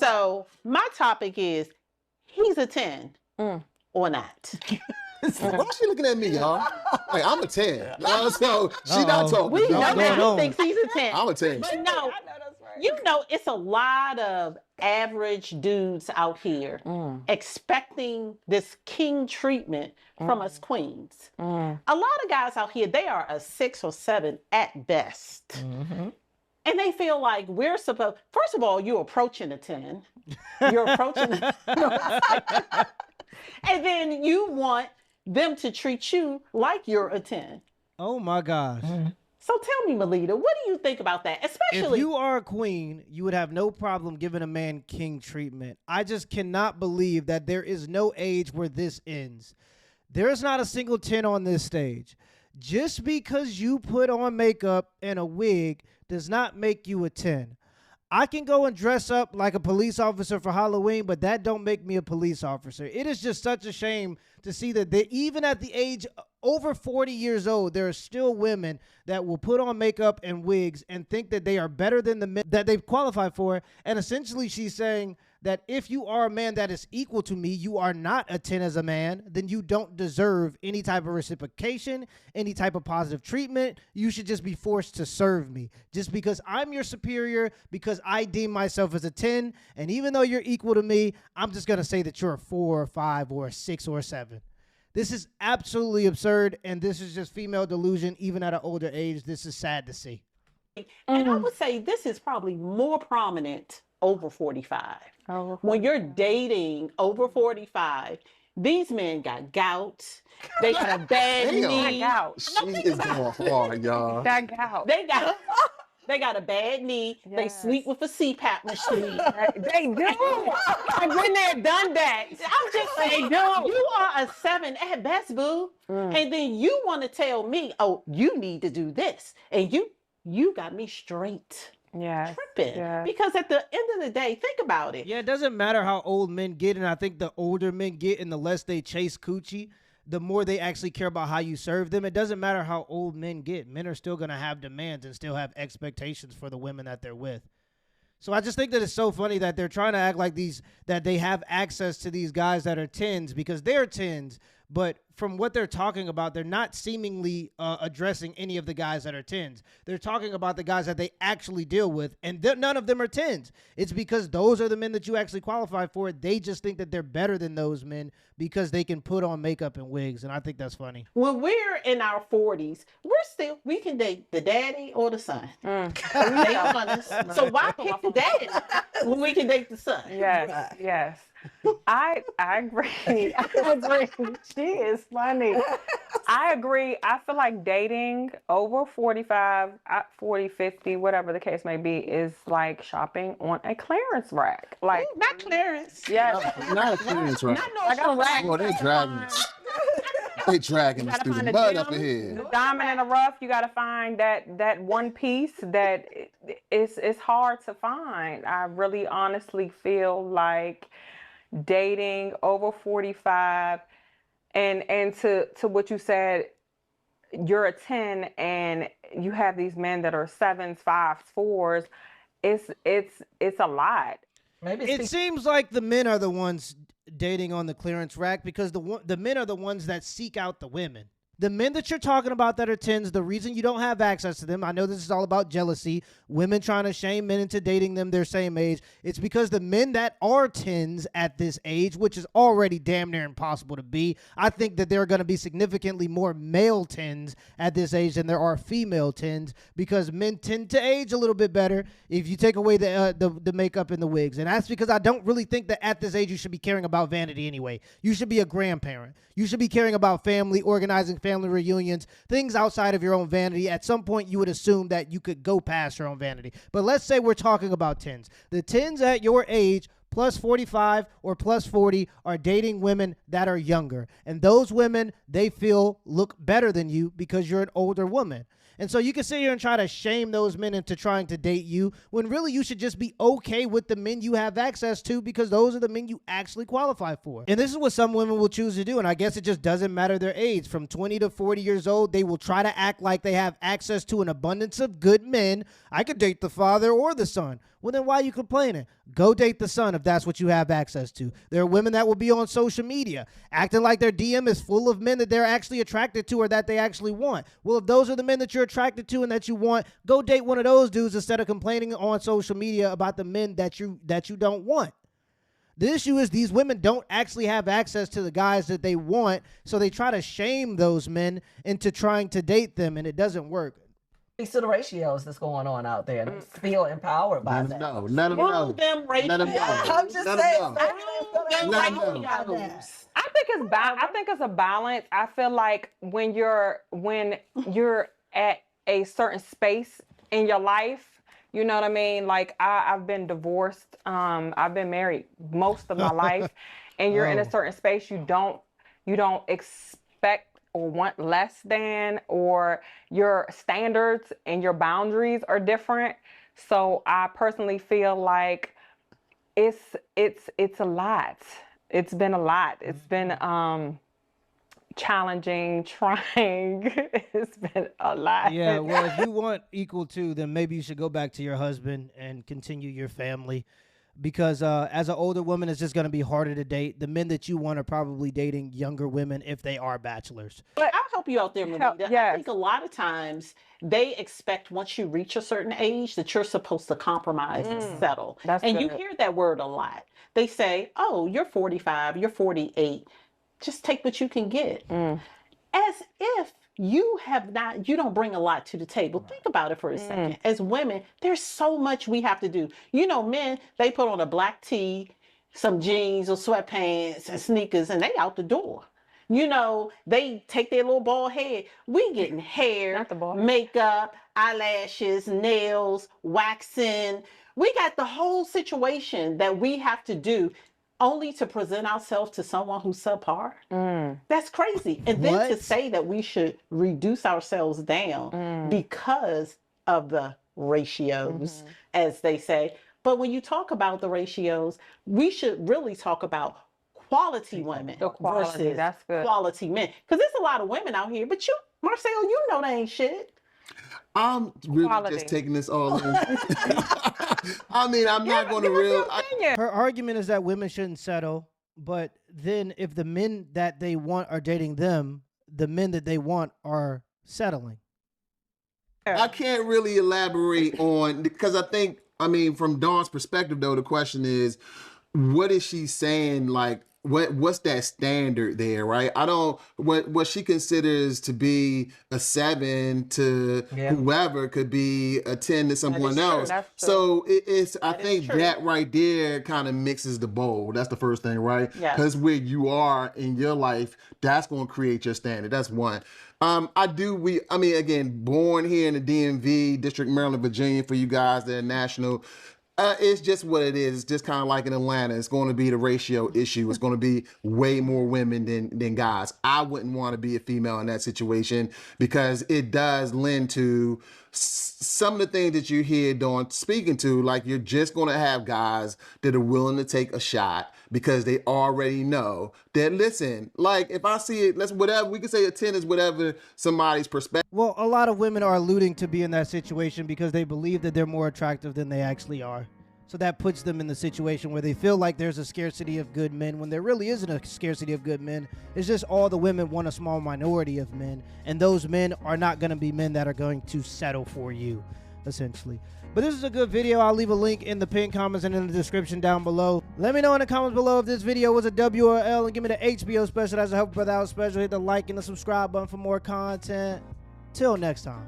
So my topic is, he's a 10 or not. Why is she looking at me, y'all? Like, I'm a 10. So she not talking. We know I'm that a he thinks he's a 10. I'm a 10. But no, you know, it's a lot of average dudes out here expecting this king treatment from us queens. A lot of guys out here, they are a 6 or 7 at best. And they feel like we're supposed, first of all, you're approaching a 10. You're approaching and then you want them to treat you like you're a 10. Oh my gosh. So tell me, Melita, what do you think about that? Especially if you are a queen, you would have no problem giving a man king treatment. I just cannot believe that there is no age where this ends. There is not a single 10 on this stage. Just because you put on makeup and a wig does not make you a 10. I can go and dress up like a police officer for Halloween, but that don't make me a police officer. It is just such a shame to see that even at the age over 40 years old, there are still women that will put on makeup and wigs and think that they are better than the men that they've qualified for. And essentially she's saying that if you are a man that is equal to me, you are not a 10 as a man, then you don't deserve any type of reciprocation, any type of positive treatment. You should just be forced to serve me. Just because I'm your superior, because I deem myself as a 10, and even though you're equal to me, I'm just going to say that you're a 4 or 5 or a 6 or a 7. This is absolutely absurd, and this is just female delusion, even at an older age. This is sad to see. And I would say this is probably more prominent over 45. When you're dating over 45, these men got gout. They got a bad knee. She is going hard, y'all. That gout. They got a bad knee. Yes. They sleep with a CPAP machine. They do. I've been there, done that. I'm just saying, you are a 7 at best, boo. And then you want to tell me, oh, you need to do this. And you got me straight. Tripping. Because at the end of the day, think about it. Yeah, it doesn't matter how old men get, and I think the older men get and the less they chase coochie, the more they actually care about how you serve them. It doesn't matter how old men get. Men are still going to have demands and still have expectations for the women that they're with. So I just think that it's so funny that they're trying to act like that they have access to these guys that are 10s because they're 10s. But from what they're talking about, they're not seemingly addressing any of the guys that are 10s. They're talking about the guys that they actually deal with, and none of them are 10s. It's because those are the men that you actually qualify for. They just think that they're better than those men because they can put on makeup and wigs, and I think that's funny. When we're in our 40s, we can date the daddy or the son. So why pick the daddy when we can date the son? Yes. I agree. I agree. She is funny. I agree. I feel like dating over 45, 40, 50, whatever the case may be, is like shopping on a clearance rack. Like not clearance. Yes. Not a clearance rack. Like a rack. Well, they dragging us. They dragging us through the mud up ahead. The diamond in the rough. You got to find that one piece that it's hard to find. I really honestly feel like dating over 45 and to what you said, you're a 10 and you have these men that are 7s, 5s, 4s. It's a lot. Maybe it seems like the men are the ones dating on the clearance rack because the men are the ones that seek out the women. The men that you're talking about that are 10s, the reason you don't have access to them, I know this is all about jealousy, women trying to shame men into dating them their same age. It's because the men that are 10s at this age, which is already damn near impossible to be, I think that there are going to be significantly more male 10s at this age than there are female 10s because men tend to age a little bit better if you take away the makeup and the wigs. And that's because I don't really think that at this age you should be caring about vanity anyway. You should be a grandparent. You should be caring about family, organizing family reunions, things outside of your own vanity. At some point, you would assume that you could go past your own vanity. But let's say we're talking about 10s. The 10s at your age, plus 45 or plus 40, are dating women that are younger. And those women, they feel look better than you because you're an older woman. And so you can sit here and try to shame those men into trying to date you when really you should just be okay with the men you have access to because those are the men you actually qualify for. And this is what some women will choose to do. And I guess it just doesn't matter their age. From 20 to 40 years old, they will try to act like they have access to an abundance of good men. I could date the father or the son. Well, then why are you complaining? Go date the son if that's what you have access to. There are women that will be on social media acting like their DM is full of men that they're actually attracted to or that they actually want. Well, if those are the men that you're attracted to and that you want, go date one of those dudes instead of complaining on social media about the men that you don't want. The issue is these women don't actually have access to the guys that they want, so they try to shame those men into trying to date them, and it doesn't work. To the ratios that's going on out there. They feel empowered by that. No, let them Screw know. them Let them ratios. know. I'm just Let 'em saying. know. Them Let 'em know. ratios. I think it's a balance. I feel like when you're at a certain space in your life, you know what I mean? Like I've been divorced. I've been married most of my life, and you're in a certain space. You don't expect or want less than, or your standards and your boundaries are different. So I personally feel like it's a lot. It's been a lot. It's been challenging, trying. It's been a lot. Yeah, well, if you want equal to, then maybe you should go back to your husband and continue your family. Because as an older woman, it's just going to be harder to date. The men that you want are probably dating younger women if they are bachelors. But I'll help you out there, Melita. I yes. think a lot of times they expect once you reach a certain age that you're supposed to compromise and settle. And you good. hear that word a lot. They say, oh, you're 45, you're 48. Just take what you can get. As if you don't bring a lot to the table. Think about it for a second. As women, there's so much we have to do. You know, men, they put on a black tee, some jeans or sweatpants and sneakers, and they out the door. You know, they take their little bald head. We getting hair, Not the bald. makeup, eyelashes, nails, waxing. We got the whole situation that we have to do only to present ourselves to someone who's subpar. That's crazy. And then to What? say that we should reduce ourselves down because of the ratios, as they say. But when you talk about the ratios, we should really talk about quality women The quality, versus that's good. quality men. Because there's a lot of women out here, but you, Marcel, you know they ain't shit. I'm really Quality. just taking this all in. I mean, I'm not going to real. Her argument is that women shouldn't settle, but then if the men that they want are dating them, the men that they want are settling. I can't really elaborate on, because I mean, from Dawn's perspective, though, the question is, what is she saying? Like, what's that standard there, right? I don't, what she considers to be a 7 to whoever could be a 10 to someone true. else. That's true. So I think true. that right there kind of mixes the bowl. That's the first thing, right? Yes. Because where you are in your life, that's going to create your standard. That's one. Again, born here in the DMV, District, Maryland, Virginia, for you guys that are national. It's just what it is. It's just kind of like in Atlanta. It's going to be the ratio issue. It's going to be way more women than guys. I wouldn't want to be a female in that situation because it does lend to some of the things that you hear Dawn speaking to. Like, you're just going to have guys that are willing to take a shot because they already know that, listen, like, if I see it, whatever, we can say a 10 is whatever somebody's perspective. Well, a lot of women are alluding to be in that situation because they believe that they're more attractive than they actually are. So that puts them in the situation where they feel like there's a scarcity of good men when there really isn't a scarcity of good men. It's just all the women want a small minority of men, and those men are not going to be men that are going to settle for you, essentially. But this is a good video. I'll leave a link in the pinned comments and in the description down below. Let me know in the comments below if this video was a W or L, and give me the HBO special. That's a Help a Brother Out special. Hit the like and the subscribe button for more content. Till next time.